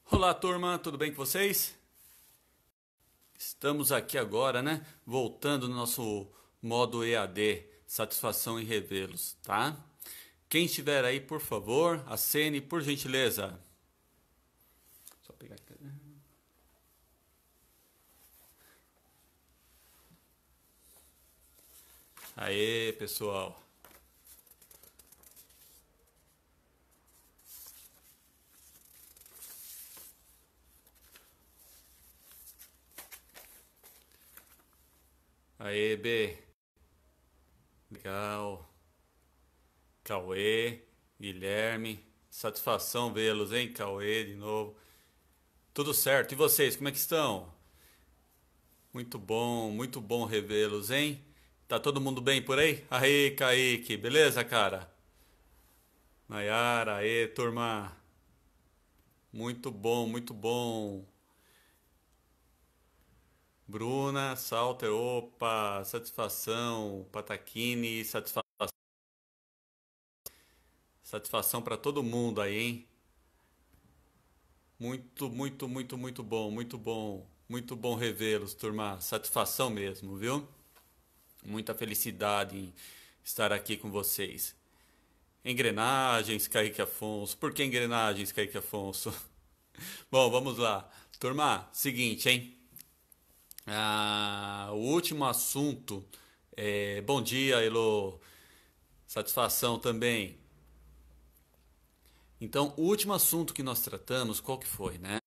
Olá, turma, tudo bem com vocês? Estamos aqui agora, né? Voltando no nosso modo EAD, satisfação em revê-los, tá? Quem estiver aí, por favor, acene, por gentileza. Só pegar aqui. Aê, pessoal. Aê, B. Legal. Cauê, Guilherme. Satisfação vê-los, hein, Cauê, de novo. Tudo certo. E vocês, como é que estão? Muito bom revê-los, hein? Tá todo mundo bem por aí? Aê, Kaique, beleza, cara? Nayara, aê, turma. Muito bom, muito bom. Bruna, Salter, opa, satisfação. Pataquini, satisfação para todo mundo aí, hein? Muito bom, muito bom. Muito bom revê-los, turma. Satisfação mesmo, viu? Muita felicidade em estar aqui com vocês. Engrenagens, Kaique Afonso. Por que engrenagens, Kaique Afonso? Bom, vamos lá. Turma, seguinte, hein? O último assunto. Bom dia, Elo. Satisfação também. Então, o último assunto que nós tratamos, qual que foi, né?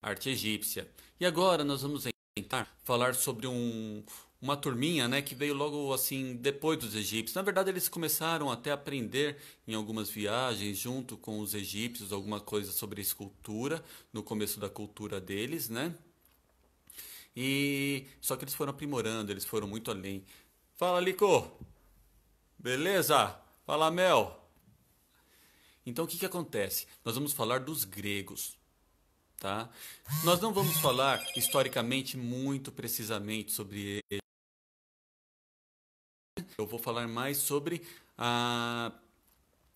Arte egípcia. E agora nós vamos tentar falar sobre uma turminha, né, que veio logo assim depois dos egípcios. Na verdade, eles começaram até a aprender em algumas viagens junto com os egípcios alguma coisa sobre escultura no começo da cultura deles, né? E só que eles foram aprimorando, eles foram muito além. Fala, Lico. Beleza? Fala, Mel. Então, o que que acontece? Nós vamos falar dos gregos. Tá? Nós não vamos falar historicamente muito precisamente sobre ele. Eu vou falar mais sobre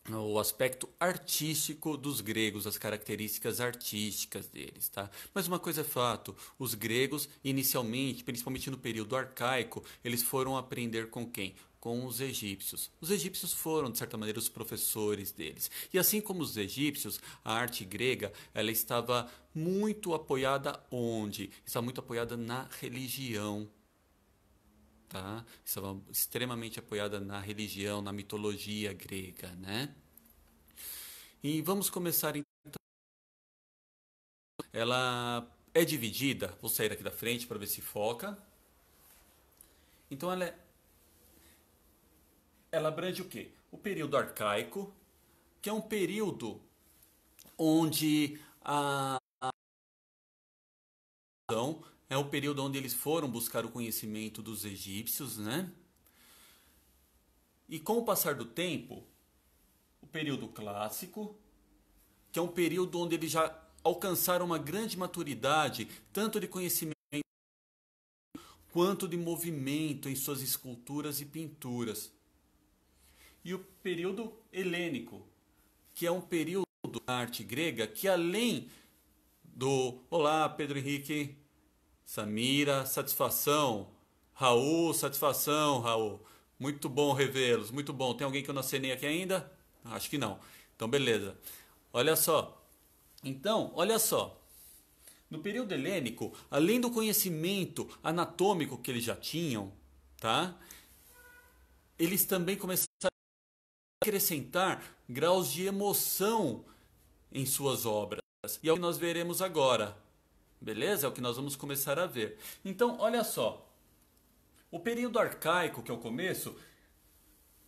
o aspecto artístico dos gregos, as características artísticas deles, tá? Mas uma coisa é fato, os gregos inicialmente, principalmente no período arcaico, eles foram aprender com quem? Com os egípcios. Os egípcios foram, de certa maneira, os professores deles. E assim como os egípcios, a arte grega, ela estava muito apoiada onde? Estava muito apoiada na religião, tá? Estava extremamente apoiada na religião, na mitologia grega, né? E vamos começar então. Ela é dividida, vou sair aqui da frente para ver se foca. Então ela abrange o quê? O período arcaico, que é um período onde é o período onde eles foram buscar o conhecimento dos egípcios, né? E com o passar do tempo, o período clássico, que é um período onde eles já alcançaram uma grande maturidade, tanto de conhecimento quanto de movimento em suas esculturas e pinturas. E o período helênico, que é um período da arte grega que além do Olá, Pedro Henrique, Samira, satisfação, Raul, satisfação, Raul. Muito bom revê-los, muito bom. Tem alguém que eu não acenei aqui ainda? Acho que não. Então, beleza. Olha só. Então, olha só. No período helênico, além do conhecimento anatômico que eles já tinham, tá? Eles também começaram a acrescentar graus de emoção em suas obras. E é o que nós veremos agora. Beleza? É o que nós vamos começar a ver. Então, olha só. O período arcaico, que é o começo,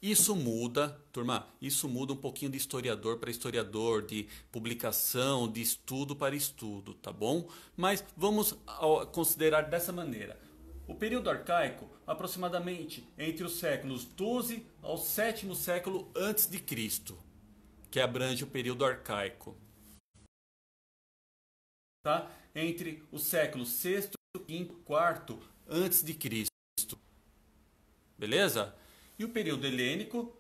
isso muda, turma, isso muda um pouquinho de historiador para historiador, de publicação, de estudo para estudo, tá bom? Mas vamos considerar dessa maneira. O período arcaico, aproximadamente entre os séculos 12 ao 7º século antes de Cristo, que abrange o período arcaico. Tá? Entre os séculos 6º, 5º, 4º antes de Cristo. Beleza? E o período helênico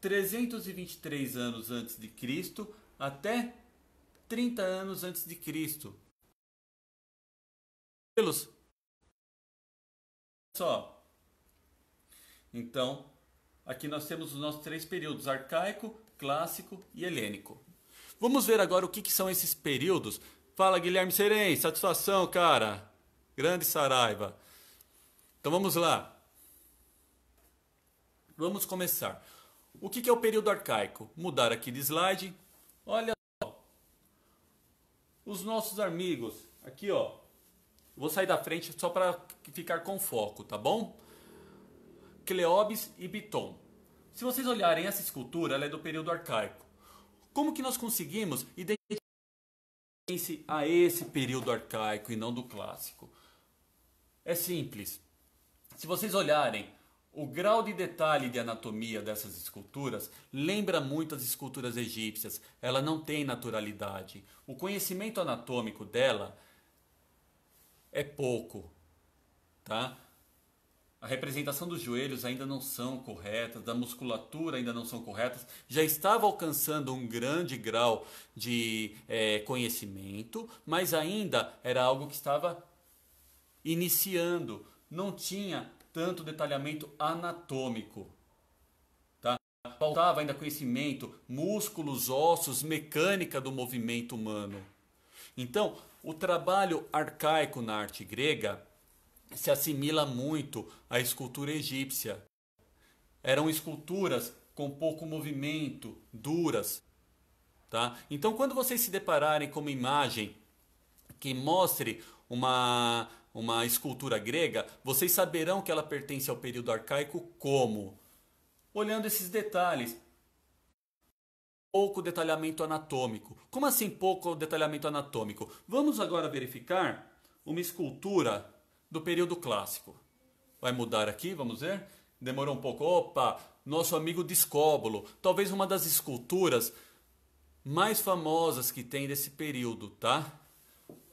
323 anos antes de Cristo até 30 anos antes de Cristo. Só. Então, aqui nós temos os nossos 3 períodos: arcaico, clássico e helênico. Vamos ver agora o que são esses períodos. Fala, Guilherme Serem, satisfação, cara. Grande Saraiva. Então vamos lá. Vamos começar. O que é o período arcaico? Mudar aqui de slide. Olha só. Os nossos amigos. Aqui, ó. Vou sair da frente só para ficar com foco, tá bom? Cleobes e Biton. Se vocês olharem essa escultura, ela é do período arcaico. Como que nós conseguimos identificar a esse período arcaico e não do clássico? É simples. Se vocês olharem, o grau de detalhe de anatomia dessas esculturas lembra muito as esculturas egípcias. Ela não tem naturalidade. O conhecimento anatômico dela é pouco, tá? A representação dos joelhos ainda não são corretas, da musculatura ainda não são corretas. Já estava alcançando um grande grau de conhecimento, mas ainda era algo que estava iniciando. Não tinha tanto detalhamento anatômico, tá? Faltava ainda conhecimento, músculos, ossos, mecânica do movimento humano. Então, o trabalho arcaico na arte grega se assimila muito à escultura egípcia. Eram esculturas com pouco movimento, duras, tá? Então, quando vocês se depararem com uma imagem que mostre uma escultura grega, vocês saberão que ela pertence ao período arcaico como? Olhando esses detalhes. Pouco detalhamento anatômico. Como assim pouco detalhamento anatômico? Vamos agora verificar uma escultura do período clássico. Vai mudar aqui, vamos ver? Demorou um pouco. Opa, nosso amigo Discóbolo. Talvez uma das esculturas mais famosas que tem desse período, tá?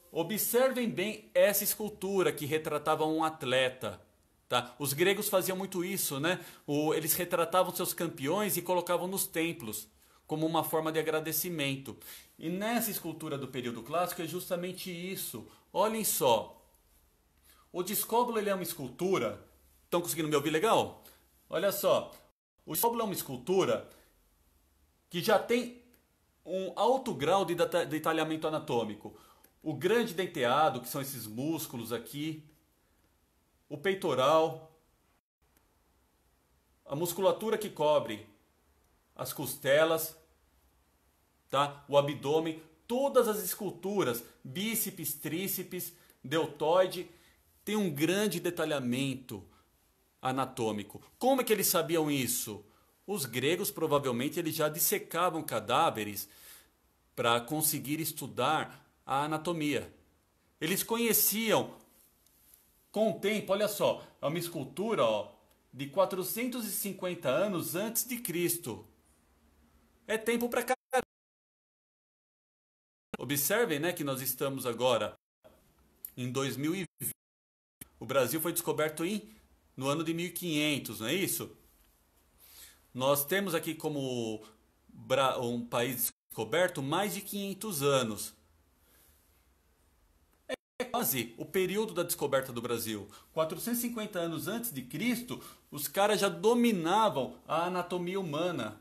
Observem bem essa escultura que retratava um atleta. Tá? Os gregos faziam muito isso, né? Eles retratavam seus campeões e colocavam nos templos, como uma forma de agradecimento. E nessa escultura do período clássico é justamente isso. Olhem só. O Discóbolo ele é uma escultura. Estão conseguindo me ouvir legal? Olha só. O Discóbolo é uma escultura que já tem um alto grau de detalhamento anatômico. O grande denteado, que são esses músculos aqui. O peitoral. A musculatura que cobre as costelas, tá? O abdômen, todas as esculturas, bíceps, tríceps, deltoide, tem um grande detalhamento anatômico. Como é que eles sabiam isso? Os gregos provavelmente eles já dissecavam cadáveres para conseguir estudar a anatomia. Eles conheciam com o tempo, olha só, é uma escultura, ó, de 450 anos antes de Cristo. É tempo para cá. Observem, né, que nós estamos agora em 2020. O Brasil foi descoberto no ano de 1500, não é isso? Nós temos aqui como um país descoberto mais de 500 anos. É quase o período da descoberta do Brasil. 450 anos antes de Cristo, os caras já dominavam a anatomia humana.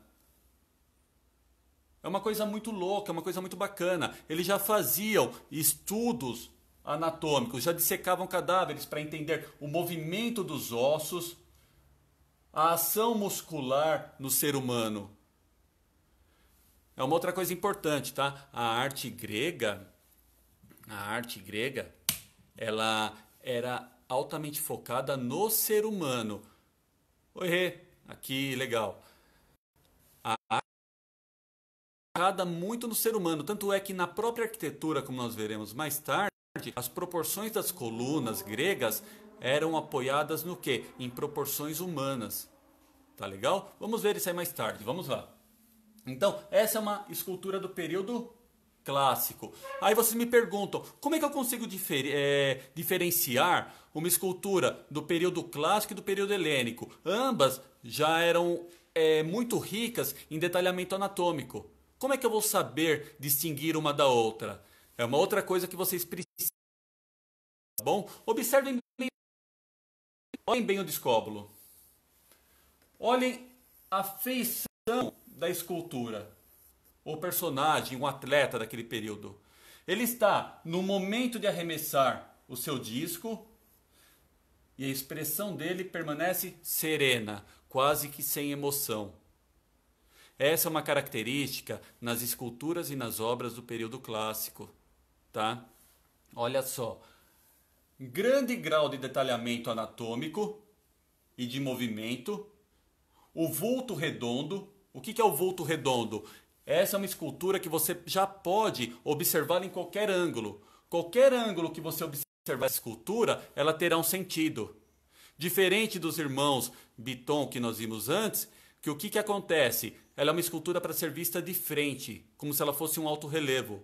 É uma coisa muito louca, é uma coisa muito bacana. Eles já faziam estudos anatômicos, já dissecavam cadáveres para entender o movimento dos ossos, a ação muscular no ser humano. É uma outra coisa importante, tá? A arte grega, ela era altamente focada no ser humano. Oi, aqui, legal. A arte focada muito no ser humano, tanto é que na própria arquitetura, como nós veremos mais tarde, as proporções das colunas gregas eram apoiadas no quê? Em proporções humanas. Tá legal? Vamos ver isso aí mais tarde, vamos lá. Então, essa é uma escultura do período clássico. Aí vocês me perguntam, como é que eu consigo diferenciar uma escultura do período clássico e do período helênico? Ambas já eram muito ricas em detalhamento anatômico. Como é que eu vou saber distinguir uma da outra? É uma outra coisa que vocês precisam. Tá bom? Observem bem, olhem bem o discóbulo. Olhem a feição da escultura. O personagem, o atleta daquele período. Ele está no momento de arremessar o seu disco e a expressão dele permanece serena, quase que sem emoção. Essa é uma característica nas esculturas e nas obras do período clássico, tá? Olha só, grande grau de detalhamento anatômico e de movimento, o vulto redondo. O que é o vulto redondo? Essa é uma escultura que você já pode observar em qualquer ângulo. Qualquer ângulo que você observar essa escultura, ela terá um sentido. Diferente dos irmãos Bitton que nós vimos antes, que o que acontece? Ela é uma escultura para ser vista de frente, como se ela fosse um alto relevo.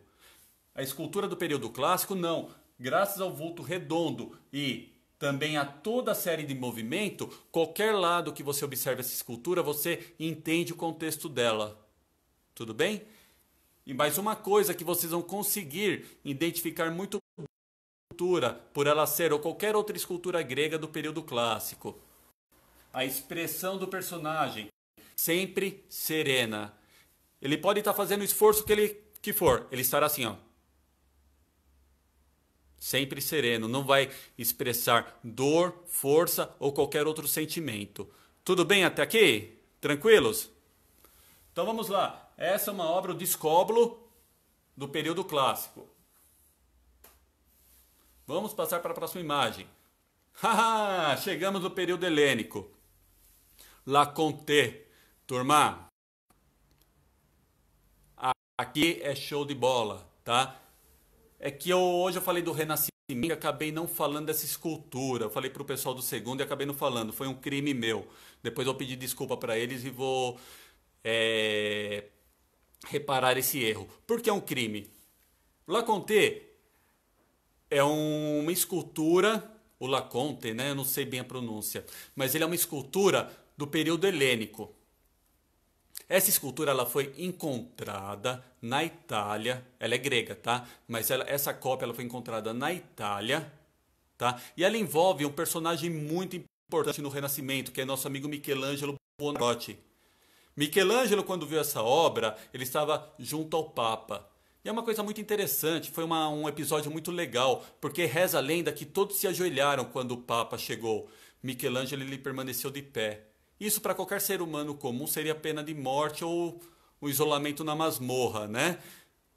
A escultura do período clássico, não. Graças ao vulto redondo e também a toda a série de movimento, qualquer lado que você observe essa escultura, você entende o contexto dela. Tudo bem? E mais uma coisa que vocês vão conseguir identificar muito bem a escultura, por ela ser ou qualquer outra escultura grega do período clássico. A expressão do personagem, sempre serena. Ele pode estar fazendo o esforço que for, ele estará assim, ó. Sempre sereno, não vai expressar dor, força ou qualquer outro sentimento. Tudo bem até aqui? Tranquilos? Então vamos lá. Essa é uma obra, o Discóbulo, do período clássico. Vamos passar para a próxima imagem. Haha, chegamos no período helênico. La Conté. Turma, aqui é show de bola, tá? É que hoje eu falei do Renascimento e acabei não falando dessa escultura. Eu falei para o pessoal do segundo e acabei não falando. Foi um crime meu. Depois eu pedi desculpa para eles e vou reparar esse erro. Por que é um crime? La Conté é uma escultura, o La Conté, né? Eu não sei bem a pronúncia, mas ele é uma escultura do período helênico. Essa escultura ela foi encontrada na Itália, ela é grega, tá? Mas essa cópia ela foi encontrada na Itália, tá? E ela envolve um personagem muito importante no Renascimento, que é nosso amigo Michelangelo Buonarroti. Michelangelo, quando viu essa obra, ele estava junto ao Papa. E é uma coisa muito interessante, foi um episódio muito legal, porque reza a lenda que todos se ajoelharam quando o Papa chegou. Michelangelo ele permaneceu de pé. Isso para qualquer ser humano comum seria pena de morte ou o isolamento na masmorra, né?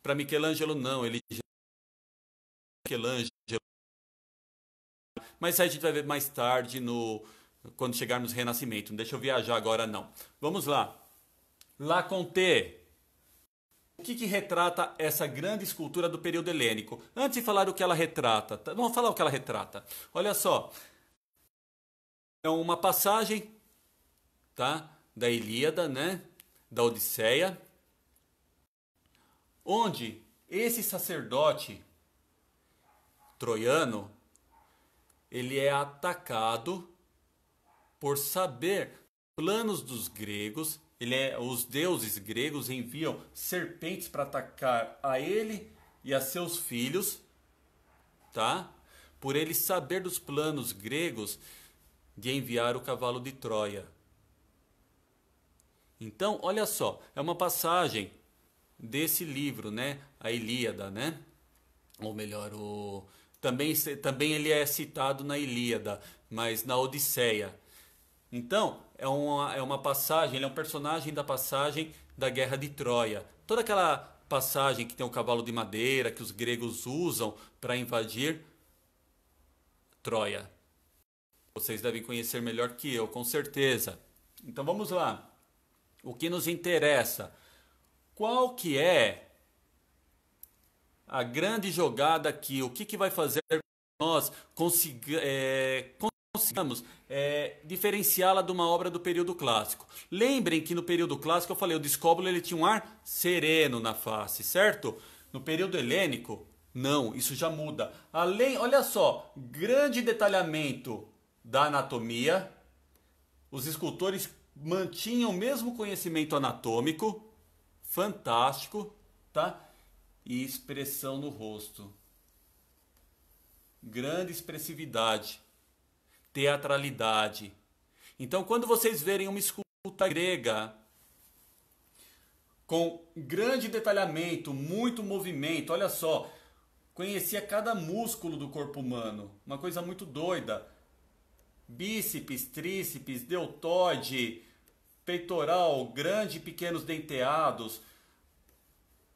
Para Michelangelo não, Michelangelo. Mas isso a gente vai ver mais tarde quando chegarmos no Renascimento. Não deixa eu viajar agora não. Vamos lá. La Conté. O que retrata essa grande escultura do período helênico? Antes de falar o que ela retrata, vamos falar o que ela retrata. Olha só. É uma passagem, tá? Da Ilíada, né? Da Odisseia, onde esse sacerdote troiano ele é atacado por saber planos dos gregos. Os deuses gregos enviam serpentes para atacar a ele e a seus filhos, tá? Por ele saber dos planos gregos de enviar o cavalo de Troia. Então, olha só, é uma passagem desse livro, né? A Ilíada, né? Ou melhor, também ele é citado na Ilíada, mas na Odisseia. Então, é uma passagem, ele é um personagem da passagem da Guerra de Troia. Toda aquela passagem que tem o cavalo de madeira, que os gregos usam para invadir Troia. Vocês devem conhecer melhor que eu, com certeza. Então vamos lá. O que nos interessa? Qual que é a grande jogada aqui? O que vai fazer com que nós consigamos diferenciá-la de uma obra do período clássico? Lembrem que no período clássico eu falei, o Discóbulo ele tinha um ar sereno na face, certo? No período helênico, não, isso já muda. Olha só, grande detalhamento da anatomia. Os escultores mantinham o mesmo conhecimento anatômico, fantástico, tá? E expressão no rosto. Grande expressividade, teatralidade. Então, quando vocês verem uma escultura grega com grande detalhamento, muito movimento, olha só, conhecia cada músculo do corpo humano, uma coisa muito doida. Bíceps, tríceps, deltoide, peitoral, grande e pequenos denteados.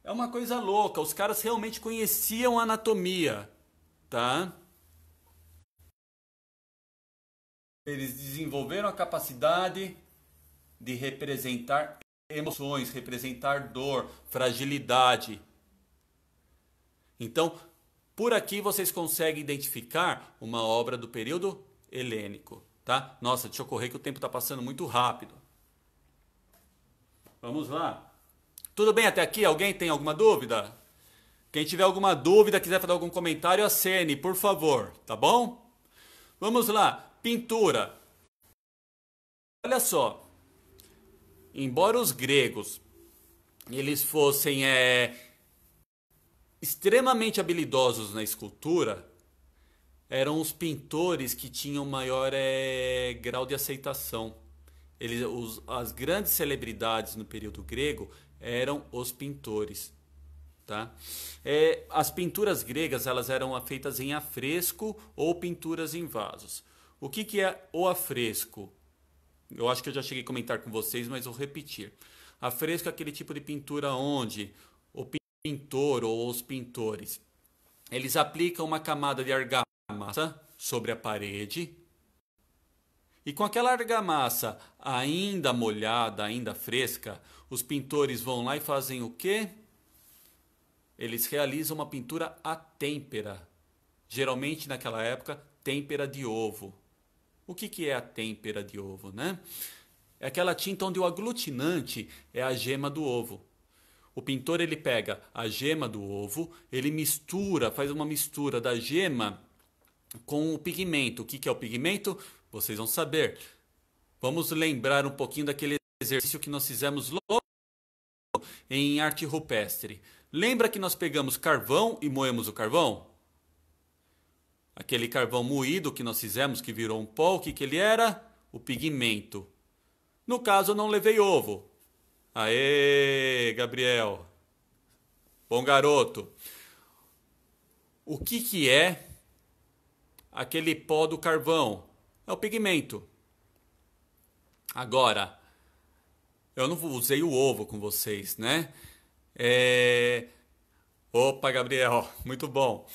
É uma coisa louca, os caras realmente conheciam a anatomia, tá? Eles desenvolveram a capacidade de representar emoções, representar dor, fragilidade. Então, por aqui vocês conseguem identificar uma obra do período helênico, tá? Nossa, deixa eu correr que o tempo está passando muito rápido. Vamos lá. Tudo bem até aqui? Alguém tem alguma dúvida? Quem tiver alguma dúvida, quiser fazer algum comentário, acene, por favor, tá bom? Vamos lá. Pintura. Olha só. Embora os gregos eles fossem extremamente habilidosos na escultura, eram os pintores que tinham maior grau de aceitação. As grandes celebridades no período grego eram os pintores. Tá? As pinturas gregas elas eram feitas em afresco ou pinturas em vasos. O que é o afresco? Eu acho que eu já cheguei a comentar com vocês, mas vou repetir. Afresco é aquele tipo de pintura onde o pintor ou os pintores eles aplicam uma camada de argamassa sobre a parede e com aquela argamassa ainda molhada, ainda fresca, os pintores vão lá e fazem o quê? Eles realizam uma pintura à têmpera. Geralmente naquela época, têmpera de ovo. O que é a têmpera de ovo, né? É aquela tinta onde o aglutinante é a gema do ovo. O pintor ele pega a gema do ovo, ele mistura, faz uma mistura da gema com o pigmento. O que é o pigmento? Vocês vão saber. Vamos lembrar um pouquinho daquele exercício que nós fizemos logo em arte rupestre. Lembra que nós pegamos carvão e moemos o carvão? Aquele carvão moído que nós fizemos, que virou um pó, o que ele era? O pigmento. No caso, eu não levei ovo. Aê, Gabriel. Bom garoto. O que é aquele pó do carvão? É o pigmento. Agora, eu não usei o ovo com vocês, né? Opa, Gabriel, muito bom.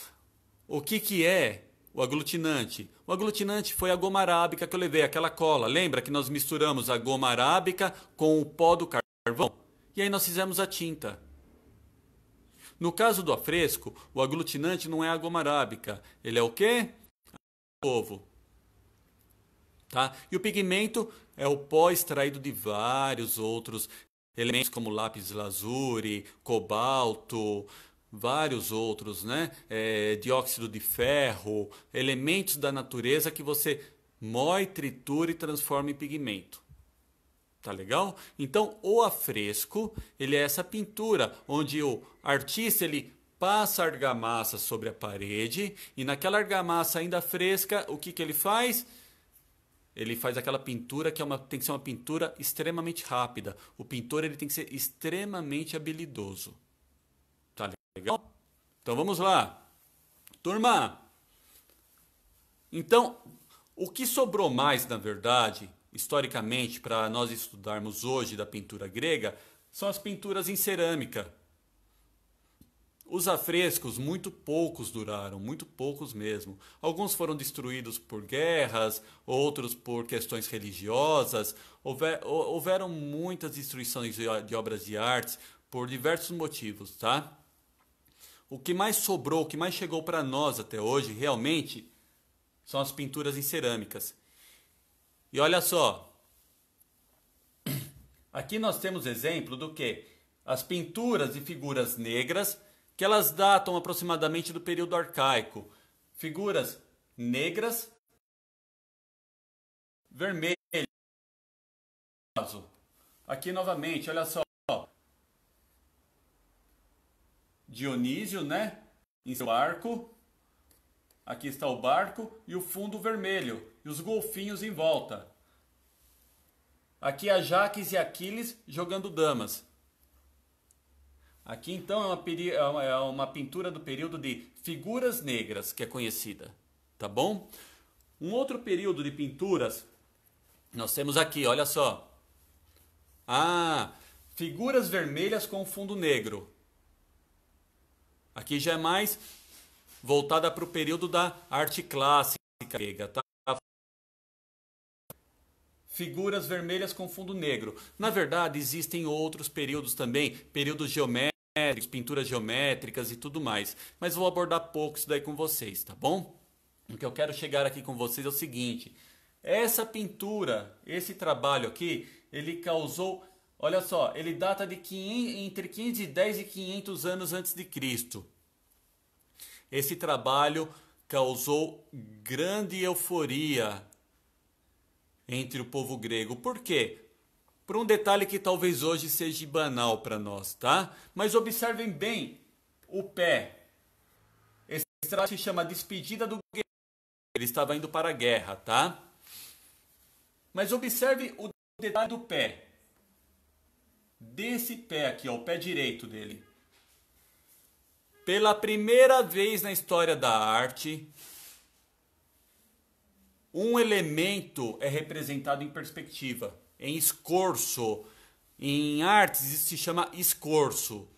O que é o aglutinante? O aglutinante foi a goma arábica que eu levei, aquela cola. Lembra que nós misturamos a goma arábica com o pó do carvão? E aí nós fizemos a tinta. No caso do afresco, o aglutinante não é a goma arábica. Ele é o quê? O ovo. Tá? E o pigmento é o pó extraído de vários outros elementos, como lápis lazuli, cobalto, vários outros, né? Dióxido de ferro, elementos da natureza que você moe, tritura e transforma em pigmento. Tá legal? Então, o afresco, ele é essa pintura onde o artista ele passa argamassa sobre a parede e naquela argamassa ainda fresca, o que ele faz? Ele faz aquela pintura que tem que ser uma pintura extremamente rápida. O pintor ele tem que ser extremamente habilidoso. Tá legal? Então vamos lá. Turma, então, o que sobrou mais, na verdade, historicamente, para nós estudarmos hoje da pintura grega, são as pinturas em cerâmica. Os afrescos, muito poucos duraram, muito poucos mesmo. Alguns foram destruídos por guerras, outros por questões religiosas. Houveram muitas destruições de obras de arte por diversos motivos, tá? O que mais sobrou, o que mais chegou para nós até hoje, realmente, são as pinturas em cerâmicas. E olha só, aqui nós temos exemplo do que? As pinturas de figuras negras, que elas datam aproximadamente do período arcaico. Figuras negras, vermelhas, caso, aqui novamente, olha só, Dionísio, né, em seu barco, aqui está o barco e o fundo vermelho, e os golfinhos em volta. Aqui Ajax e Aquiles jogando damas. Aqui então é uma pintura do período de figuras negras que é conhecida, tá bom? Um outro período de pinturas nós temos aqui, olha só. Figuras vermelhas com fundo negro. Aqui já é mais voltada para o período da arte clássica grega, tá? Figuras vermelhas com fundo negro. Na verdade, existem outros períodos também, períodos geométricos, pinturas geométricas e tudo mais. Mas vou abordar pouco isso daí com vocês, tá bom? O que eu quero chegar aqui com vocês é o seguinte. Essa pintura, esse trabalho aqui, ele causou, olha só, ele data de entre 510 e 500 anos antes de Cristo. Esse trabalho causou grande euforia entre o povo grego. Por quê? Por um detalhe que talvez hoje seja banal para nós, tá? Mas observem bem o pé. Esse trabalho se chama Despedida do Guerreiro. Ele estava indo para a guerra, tá? Mas observe o detalhe do pé. Desse pé aqui, ó, o pé direito dele. Pela primeira vez na história da arte, um elemento é representado em perspectiva, em escorço. Em artes isso se chama escorço.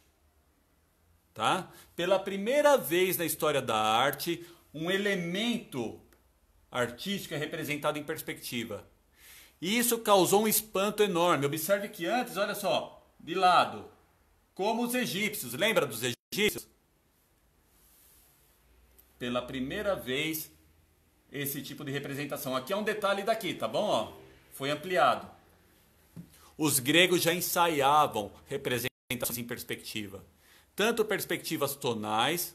Tá? Pela primeira vez na história da arte, um elemento artístico é representado em perspectiva. E isso causou um espanto enorme. Observe que antes, olha só, de lado, como os egípcios. Lembra dos egípcios? Pela primeira vez, esse tipo de representação. Aqui é um detalhe daqui, tá bom? Ó, foi ampliado. Os gregos já ensaiavam representações em perspectiva. Tanto perspectivas tonais,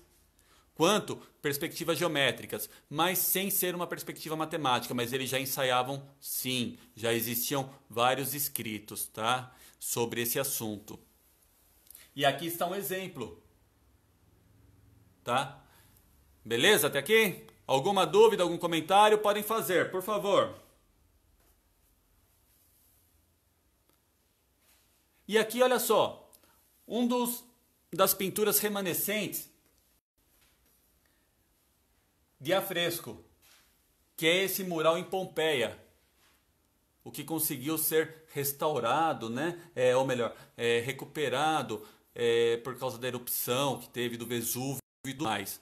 quanto perspectivas geométricas. Mas sem ser uma perspectiva matemática. Mas eles já ensaiavam, sim. Já existiam vários escritos, tá? Sobre esse assunto. E aqui está um exemplo. Tá? Beleza? Até aqui? Alguma dúvida, algum comentário? Podem fazer, por favor. E aqui, olha só. Das pinturas remanescentes de afresco, que é esse mural em Pompeia. O que conseguiu ser restaurado, né? Ou melhor, recuperado por causa da erupção que teve do Vesúvio e tudo mais.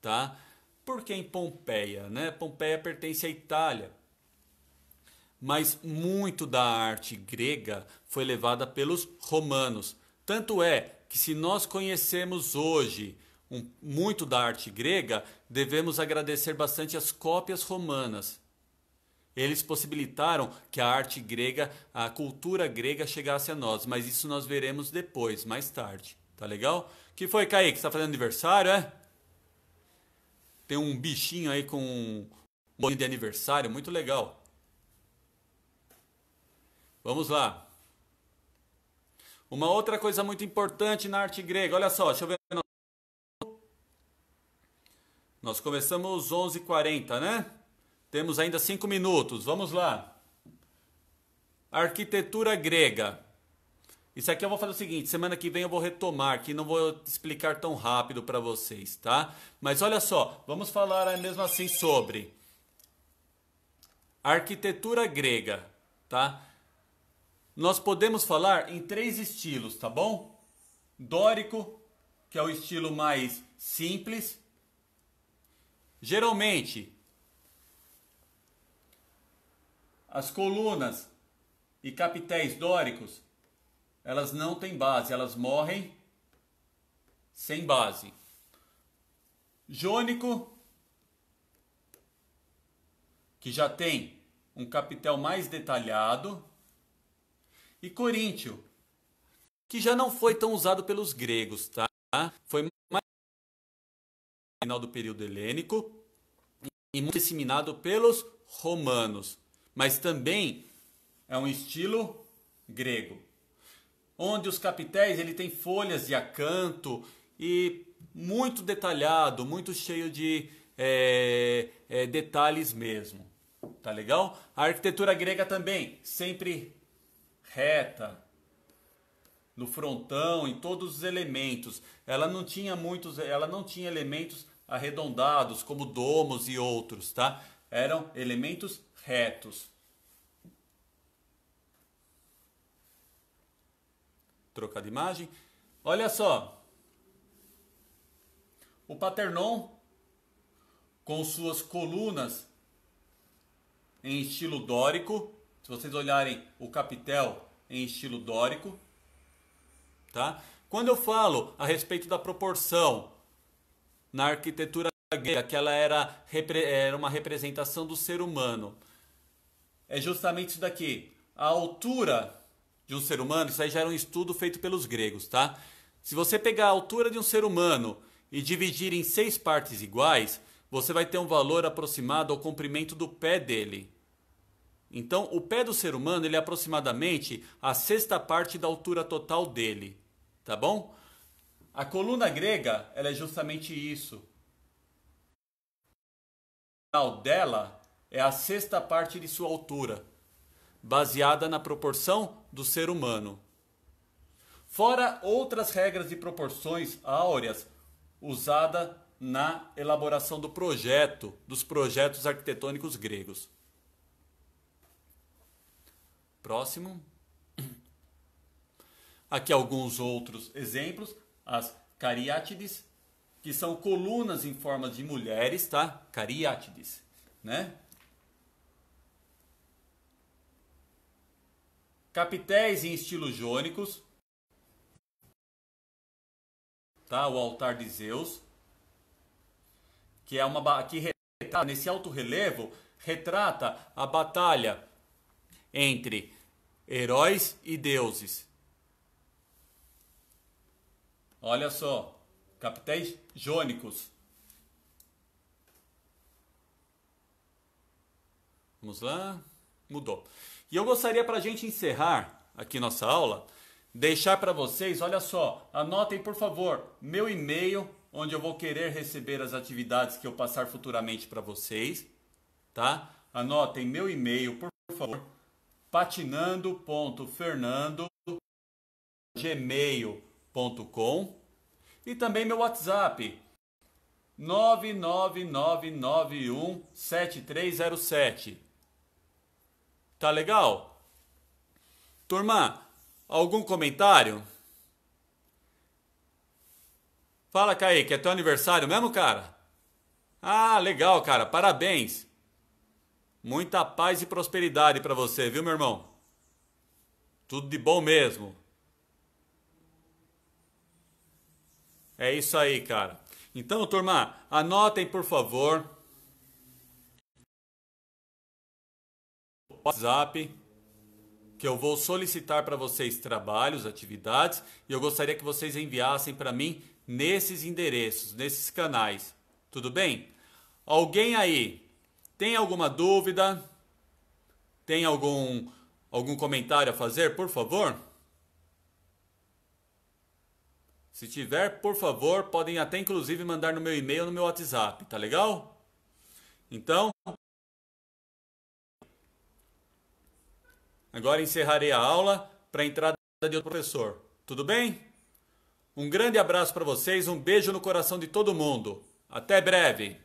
Tá? Por que em Pompeia? Né? Pompeia pertence à Itália. Mas muito da arte grega foi levada pelos romanos. Tanto é que se nós conhecemos hoje muito da arte grega, devemos agradecer bastante as cópias romanas. Eles possibilitaram que a arte grega, a cultura grega chegasse a nós. Mas isso nós veremos depois, mais tarde. Tá legal? Que foi, Kaique? Você está fazendo aniversário, é? Tem um bichinho aí com um bolinho de aniversário, muito legal. Vamos lá. Uma outra coisa muito importante na arte grega, olha só, deixa eu ver. Nós começamos 11h40, né? Temos ainda 5 minutos, vamos lá. Arquitetura grega. Isso aqui eu vou fazer o seguinte, semana que vem eu vou retomar, que não vou explicar tão rápido para vocês, tá? Mas olha só, vamos falar mesmo assim sobre arquitetura grega, tá? Nós podemos falar em 3 estilos, tá bom? Dórico, que é o estilo mais simples. Geralmente, as colunas e capitéis dóricos, elas não têm base, elas morrem sem base. Jônico, que já tem um capitel mais detalhado. E coríntio, que já não foi tão usado pelos gregos, tá? Foi mais no final do período helênico e muito disseminado pelos romanos. Mas também é um estilo grego, onde os capitéis ele tem folhas de acanto e muito detalhado, muito cheio de detalhes mesmo. Tá legal? A arquitetura grega também, sempre reta, no frontão, em todos os elementos. Ela não tinha elementos arredondados, como domos e outros, tá? Eram elementos retos. Trocar de imagem. Olha só. O Parthenon, com suas colunas em estilo dórico. Se vocês olharem o capitel em estilo dórico, tá? Quando eu falo a respeito da proporção na arquitetura grega, que ela era uma representação do ser humano, é justamente isso daqui. A altura de um ser humano, isso aí já era um estudo feito pelos gregos, tá? Se você pegar a altura de um ser humano e dividir em 6 partes iguais, você vai ter um valor aproximado ao comprimento do pé dele. Então, o pé do ser humano ele é aproximadamente a 6ª parte da altura total dele, tá bom? A coluna grega ela é justamente isso. O final dela é a 6ª parte de sua altura, baseada na proporção do ser humano. Fora outras regras de proporções áureas usada na elaboração dos projetos arquitetônicos gregos. Próximo. Aqui alguns outros exemplos. As cariátides, que são colunas em forma de mulheres, tá? Cariátides, né? Capitéis em estilos jônicos, tá? O altar de Zeus, que é retrata, nesse alto relevo, retrata a batalha entre heróis e deuses. Olha só, capitéis jônicos. Vamos lá, mudou. E eu gostaria, para a gente encerrar aqui nossa aula, deixar para vocês, olha só, anotem por favor meu e-mail, onde eu vou querer receber as atividades que eu passar futuramente para vocês, tá? Anotem meu e-mail, por favor, patinando.fernando@gmail.com e também meu WhatsApp 999917307. Tá legal? Turma, algum comentário? Fala, Kaique, é teu aniversário mesmo, cara? Ah, legal, cara, parabéns. Muita paz e prosperidade para você, viu, meu irmão? Tudo de bom mesmo. É isso aí, cara. Então, turma, anotem, por favor, o WhatsApp, que eu vou solicitar para vocês trabalhos, atividades, e eu gostaria que vocês enviassem para mim nesses endereços, nesses canais. Tudo bem? Alguém aí tem alguma dúvida? Tem algum comentário a fazer, por favor? Se tiver, por favor, podem até inclusive mandar no meu e-mail ou no meu WhatsApp, tá legal? Então, agora encerrarei a aula para a entrada de outro professor. Tudo bem? Um grande abraço para vocês, um beijo no coração de todo mundo. Até breve!